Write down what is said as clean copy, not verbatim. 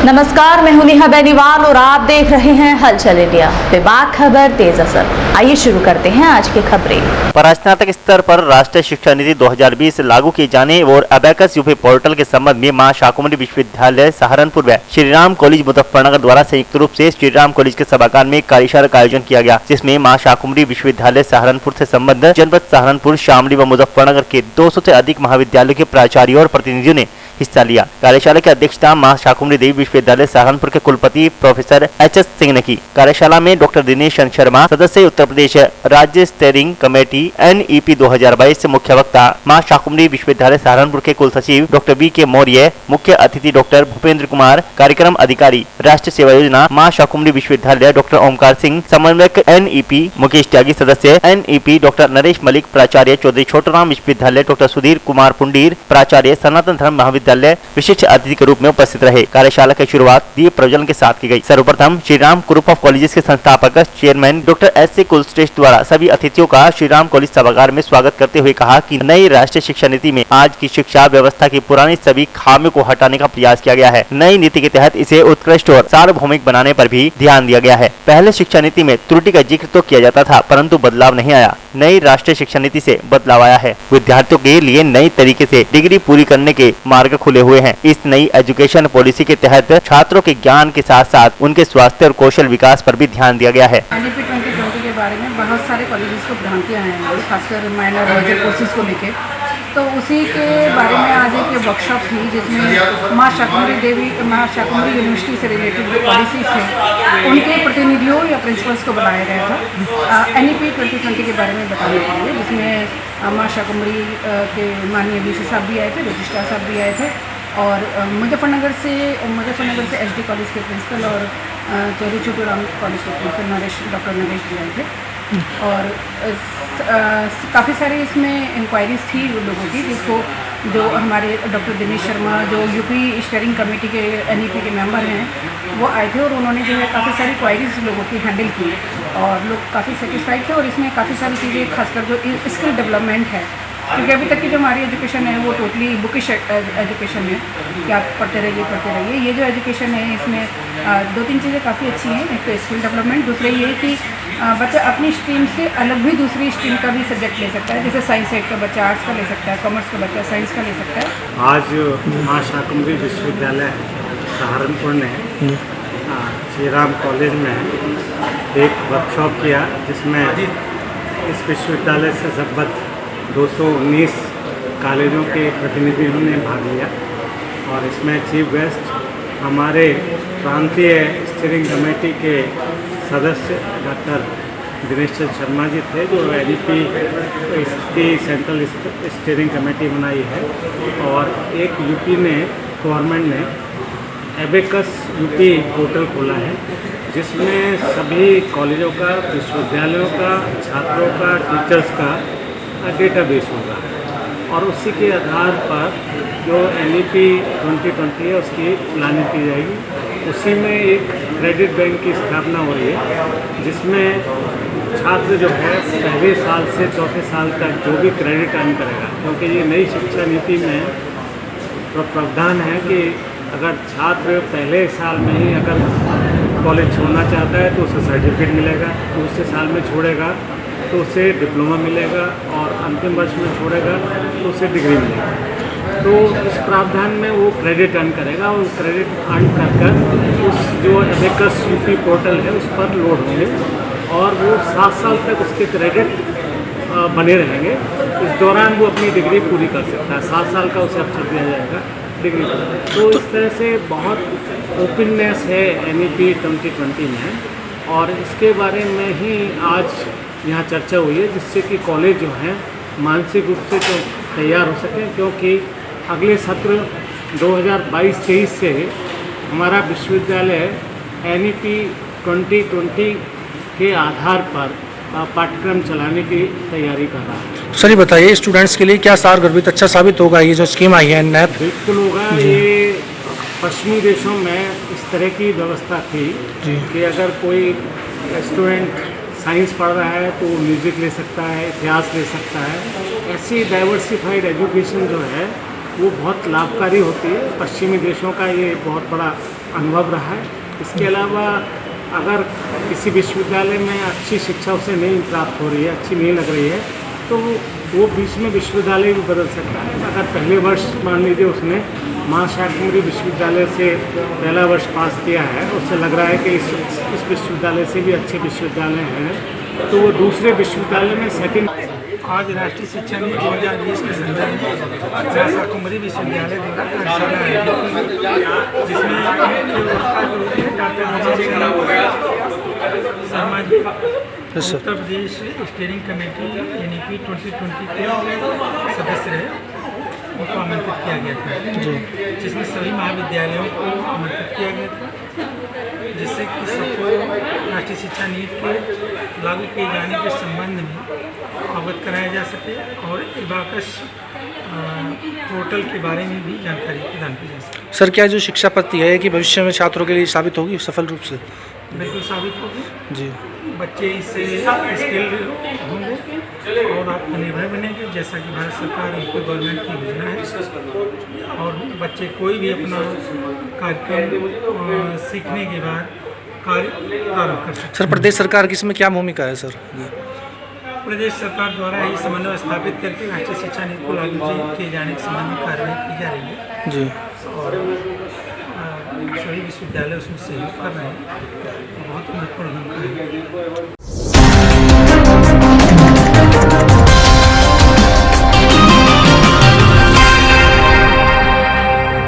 नमस्कार, मैं हूं नेहा बेनीवाल और आप देख रहे हैं हलचल इंडिया। बेबाक खबर तेज असर। आइए शुरू करते हैं आज की खबरें। स्नातक स्तर पर राष्ट्रीय शिक्षा नीति 2020 लागू किए जाने और अबेकस यूपी पोर्टल के संबंध में मां शाकुंभरी विश्वविद्यालय सहारनपुर व श्रीराम कॉलेज मुजफ्फरनगर द्वारा संयुक्त रूप से श्रीराम कॉलेज के सभागार में कार्यशाला का आयोजन किया गया, जिसमें मां शाकुंभरी विश्वविद्यालय सहारनपुर से संबद्ध जनपद सहारनपुर, शामली व मुजफ्फरनगर के 200 से अधिक महाविद्यालयों के प्राचार्यों और प्रतिनिधियों ने हिस्सा लिया। कार्यशाला की अध्यक्षता मां शाकुंभरी देवी विश्वविद्यालय सहारनपुर के कुलपति प्रोफेसर एच.एस. सिंह ने की। कार्यशाला में डॉक्टर दिनेश शर्मा, सदस्य उत्तर प्रदेश राज्य स्टीयरिंग कमेटी NEP 2022 मुख्य वक्ता मां शाकुंभरी विश्वविद्यालय सहारनपुर के कुल सचिव डॉक्टर V.K. मौर्य, मुख्य अतिथि डॉक्टर भूपेंद्र कुमार, कार्यक्रम अधिकारी राष्ट्रीय सेवा योजना मां शाकुंभरी विश्वविद्यालय डॉक्टर ओमकार सिंह, समन्वयक NEP मुकेश त्यागी, सदस्य NEP डॉक्टर नरेश मलिक, प्राचार्य चौधरी छोटूराम विश्वविद्यालय डॉक्टर सुधीर कुमार पुंडीर, प्राचार्य सनातन धर्म महाविद्यालय विशिष्ट अतिथि के रूप में उपस्थित रहे। कार्यशाला की शुरुआत दीप प्रज्वलन के साथ की गई। सर्वप्रथम श्रीराम ग्रुप ऑफ कॉलेजेस के संस्थापक चेयरमैन डॉक्टर S.C. कुलश्रेष्ठ द्वारा सभी अतिथियों का श्रीराम कॉलेज सभागार में स्वागत करते हुए कहा कि नई राष्ट्रीय शिक्षा नीति में आज की शिक्षा व्यवस्था की पुरानी सभी खामियों को हटाने का प्रयास किया गया है। नई नीति के तहत इसे उत्कृष्ट और सार्वभौमिक बनाने पर भी ध्यान दिया गया है। पहले शिक्षा नीति में त्रुटि का जिक्र तो किया जाता था, परंतु बदलाव नहीं आया। नई राष्ट्रीय शिक्षा नीति से बदलाव आया है। विद्यार्थियों के लिए नई तरीके से डिग्री पूरी करने के मार्ग खुले हुए हैं। इस नई एजुकेशन पॉलिसी के तहत छात्रों के ज्ञान के साथ साथ उनके स्वास्थ्य और कौशल विकास पर भी ध्यान दिया गया है। NEP 2020 के बारे में बहुत सारे कॉलेजेस को भ्रांतियाँ हैं, खासकर माइनर मेजर कोर्सेज को लेके। तो उसी के बारे में आज एक वर्कशॉप थी जिसमें मां शाकुंभरी यूनिवर्सिटी से रिलेटेड जो पॉलिसीज थे उनके प्रतिनिधियों या प्रिंसिपल्स को बुलाया गया था NEP 2020 के बारे में बताने के लिए, जिसमें मां शाकुंभरी के माननीय VC साहब भी आए थे, रजिस्ट्रार साहब भी आए थे और मुजफ्फरनगर से HD कॉलेज के प्रिंसिपल और चौधरी छोटूराम कॉलेज के प्रिंसिपल डॉक्टर नरेश जी आए थे। और काफ़ी सारी इसमें इंक्वायरीज थी लोगों की, जिसको जो हमारे डॉक्टर दिनेश शर्मा जो यूपी स्टीयरिंग कमेटी के NEP के मेंबर हैं वो आए थे और उन्होंने जो है काफ़ी सारी क्वायरीज लोगों की हैंडल की और लोग काफ़ी सेटिस्फाइड थे। और इसमें काफ़ी सारी चीज़ें, खासकर जो स्किल डेवलपमेंट है, क्योंकि अभी तक की जो हमारी एजुकेशन है वो टोटली बुकिश एजुकेशन है कि आप पढ़ते रहिए। ये जो एजुकेशन है इसमें दो तीन चीज़ें काफ़ी अच्छी हैं। एक तो स्किल डेवलपमेंट, दूसरा ये कि बच्चा अपनी स्ट्रीम से अलग भी दूसरी स्ट्रीम का भी सब्जेक्ट ले सकता है। जैसे साइंस साइड का बच्चा आर्ट्स का ले सकता है, कॉमर्स का बच्चा साइंस का ले सकता है। आज मां शाकुंभरी विश्वविद्यालय सहारनपुर ने श्रीराम कॉलेज में एक वर्कशॉप किया, जिसमें इस विश्वविद्यालय से संबद्ध 219 कॉलेजों के प्रतिनिधियों ने भाग लिया और इसमें चीफ गेस्ट हमारे प्रांतीय स्टीयरिंग कमेटी के सदस्य डॉक्टर दिनेश शर्मा जी थे, जो NEP की सेंट्रल स्टीयरिंग कमेटी बनाई है। और एक यूपी ने गवर्नमेंट ने अबेकस यूपी पोर्टल खोला है, जिसमें सभी कॉलेजों का, विश्वविद्यालयों का, छात्रों का, टीचर्स का डेटाबेस होगा और उसी के आधार पर जो NEP 2020 है उसकी प्लानिंग की जाएगी। उसी में एक क्रेडिट बैंक की स्थापना हो रही है, जिसमें छात्र जो है पहले साल से चौथे साल तक जो भी क्रेडिट अर्न करेगा, क्योंकि ये नई शिक्षा नीति में प्रावधान है कि अगर छात्र पहले साल में ही अगर कॉलेज छोड़ना चाहता है तो उसे सर्टिफिकेट मिलेगा, दूसरे साल में छोड़ेगा तो उसे डिप्लोमा मिलेगा और अंतिम वर्ष में छोड़ेगा तो उसे डिग्री मिलेगी। तो इस प्रावधान में वो क्रेडिट अर्न करेगा और क्रेडिट अर्न कर उस जो अबेकस यूपी पोर्टल है उस पर लोड होंगे और वो 7 साल तक उसके क्रेडिट बने रहेंगे। इस दौरान वो अपनी डिग्री पूरी कर सकता है। 7 साल का उसे अवसर दिया जाएगा डिग्री। तो इस तरह से बहुत ओपननेस है NEP 2020 में और इसके बारे में ही आज यहाँ चर्चा हुई है, जिससे कि कॉलेज जो हैं मानसिक रूप से तो तैयार हो सकें, क्योंकि अगले सत्र 2022-23 से हमारा विश्वविद्यालय NEP 2020 के आधार पर पाठ्यक्रम चलाने की तैयारी कर रहा है। सर ये बताइए, स्टूडेंट्स के लिए क्या सारगर्भित अच्छा साबित होगा ये जो स्कीम आई है NEP? बिल्कुल होगा। ये पश्चिमी देशों में इस तरह की व्यवस्था थी कि अगर कोई स्टूडेंट साइंस पढ़ रहा है तो म्यूज़िक ले सकता है, इतिहास ले सकता है। ऐसी डाइवर्सिफाइड एजुकेशन जो है वो बहुत लाभकारी होती है। पश्चिमी देशों का ये बहुत बड़ा अनुभव रहा है। इसके अलावा अगर किसी विश्वविद्यालय में अच्छी शिक्षा उसे नहीं प्राप्त हो रही है, अच्छी नहीं लग रही है, तो वो बीच में विश्वविद्यालय भी बदल सकता है। अगर पहले वर्ष मान लीजिए उसने माँ शाकंभरी विश्वविद्यालय से पहला वर्ष पास किया है, उससे लग रहा है कि इस विश्वविद्यालय से भी अच्छे विश्वविद्यालय हैं, तो वो दूसरे विश्वविद्यालय में सेकंड। आज राष्ट्रीय शिक्षा नीति 2020 के संदर्भ में माँ शाकंभरी विश्वविद्यालय द्वारा कार्यशाला आयोजित की गई, जिसमें मुख्य वक्ता जो थे doctor Sharma ji Uttar Pradesh steering committee NEP 2020 के सदस्य रहे, उनको आमंत्रित किया गया था, जिसमें सभी महाविद्यालयों को आमंत्रित किया गया था, जिससे कि सबको राष्ट्रीय शिक्षा नीति के लागू किए जाने के संबंध में अवगत कराया जा सके और एबाकस पोर्टल के बारे में भी जानकारी प्रदान की जा सके। सर क्या जो शिक्षा पद्धति है कि भविष्य में छात्रों के लिए साबित होगी सफल रूप से? बिल्कुल साबित होगी जी। बच्चे इससे स्किल्ड होंगे और आत्मनिर्भर बनेंगे, जैसा कि भारत सरकार उनकी गवर्नमेंट की योजना है, और बच्चे कोई भी अपना कार्यक्रम सीखने के बाद कार्य प्रारंभ कर सकते। सर प्रदेश सरकार की इसमें क्या भूमिका है सर? प्रदेश सरकार द्वारा ही समन्वय स्थापित करके राष्ट्रीय शिक्षा नीति को लागू किए जाने के संबंध में कार्रवाई की जा रही है जी। और सभी विश्वविद्यालय उसमें सहयोग कर रहे हैं। बहुत महत्वपूर्ण भूमिका है।